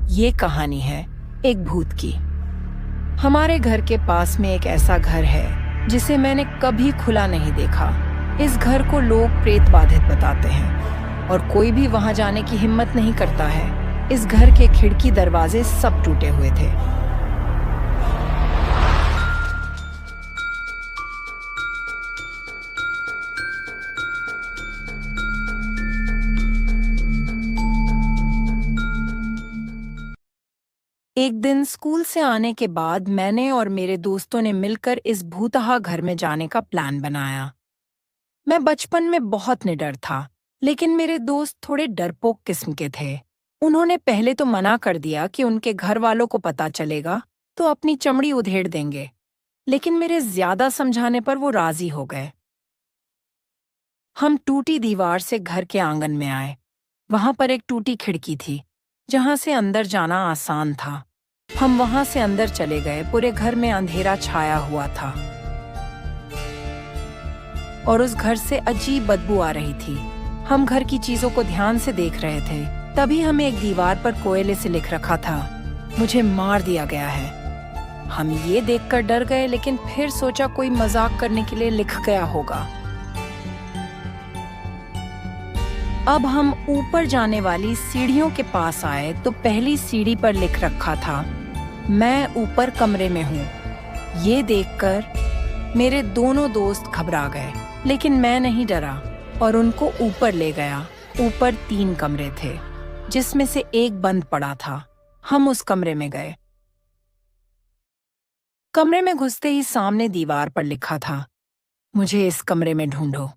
ये कहानी है एक भूत की। हमारे घर के पास में एक ऐसा घर है जिसे मैंने कभी खुला नहीं देखा। इस घर को लोग प्रेत बाधित बताते हैं और कोई भी वहां जाने की हिम्मत नहीं करता है। इस घर के खिड़की दरवाजे सब टूटे हुए थे। एक दिन स्कूल से आने के बाद मैंने और मेरे दोस्तों ने मिलकर इस भूतहा घर में जाने का प्लान बनाया। मैं बचपन में बहुत निडर था, लेकिन मेरे दोस्त थोड़े डरपोक किस्म के थे। उन्होंने पहले तो मना कर दिया कि उनके घर वालों को पता चलेगा तो अपनी चमड़ी उधेड़ देंगे, लेकिन मेरे ज्यादा समझाने पर वो राजी हो गए। हम टूटी दीवार से घर के आंगन में आए। वहां पर एक टूटी खिड़की थी, जहां से अंदर जाना आसान था। हम वहां से अंदर चले गए। पूरे घर में अंधेरा छाया हुआ था और उस घर से अजीब बदबू आ रही थी। हम घर की चीजों को ध्यान से देख रहे थे, तभी हमें एक दीवार पर कोयले से लिख रखा था, मुझे मार दिया गया है। हम ये देखकर डर गए, लेकिन फिर सोचा कोई मजाक करने के लिए लिख गया होगा। अब हम ऊपर जाने वाली सीढ़ियों के पास आए तो पहली सीढ़ी पर लिख रखा था, मैं ऊपर कमरे में हूँ। ये देखकर मेरे दोनों दोस्त घबरा गए, लेकिन मैं नहीं डरा और उनको ऊपर ले गया। ऊपर 3 कमरे थे, जिसमें से एक बंद पड़ा था। हम उस कमरे में गए। कमरे में घुसते ही सामने दीवार पर लिखा था, मुझे इस कमरे में ढूंढो।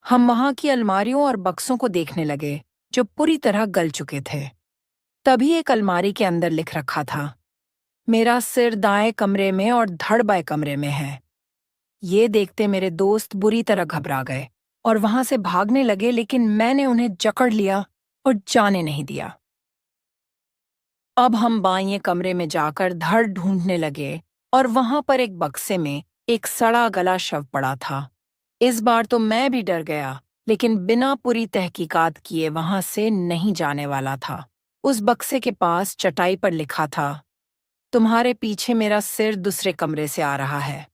हम वहां की अलमारियों और बक्सों को देखने लगे, जो पूरी तरह गल चुके थे। तभी एक अलमारी के अंदर लिख रखा था, मेरा सिर दाएं कमरे में और धड़ बाएं कमरे में है। ये देखते मेरे दोस्त बुरी तरह घबरा गए और वहां से भागने लगे, लेकिन मैंने उन्हें जकड़ लिया और जाने नहीं दिया। अब हम बाएं कमरे में जाकर धड़ ढूंढने लगे और वहां पर एक बक्से में एक सड़ा गला शव पड़ा था। इस बार तो मैं भी डर गया, लेकिन बिना पूरी तहकीकात किए वहां से नहीं जाने वाला था। उस बक्से के पास चटाई पर लिखा था, तुम्हारे पीछे मेरा सिर दूसरे कमरे से आ रहा है।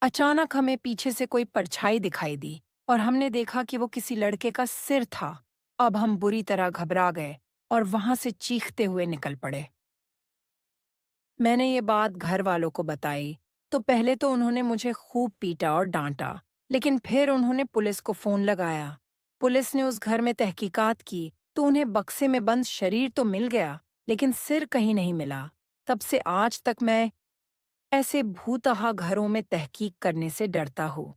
अचानक हमें पीछे से कोई परछाई दिखाई दी और हमने देखा कि वो किसी लड़के का सिर था। अब हम बुरी तरह घबरा गए और वहां से चीखते हुए निकल पड़े। मैंने ये बात घर वालों को बताई तो पहले तो उन्होंने मुझे खूब पीटा और डांटा, लेकिन फिर उन्होंने पुलिस को फोन लगाया। पुलिस ने उस घर में तहकीकात की तो उन्हें बक्से में बंद शरीर तो मिल गया, लेकिन सिर कहीं नहीं मिला। तब से आज तक मैं ऐसे भूतहा घरों में तहकीक करने से डरता हूँ।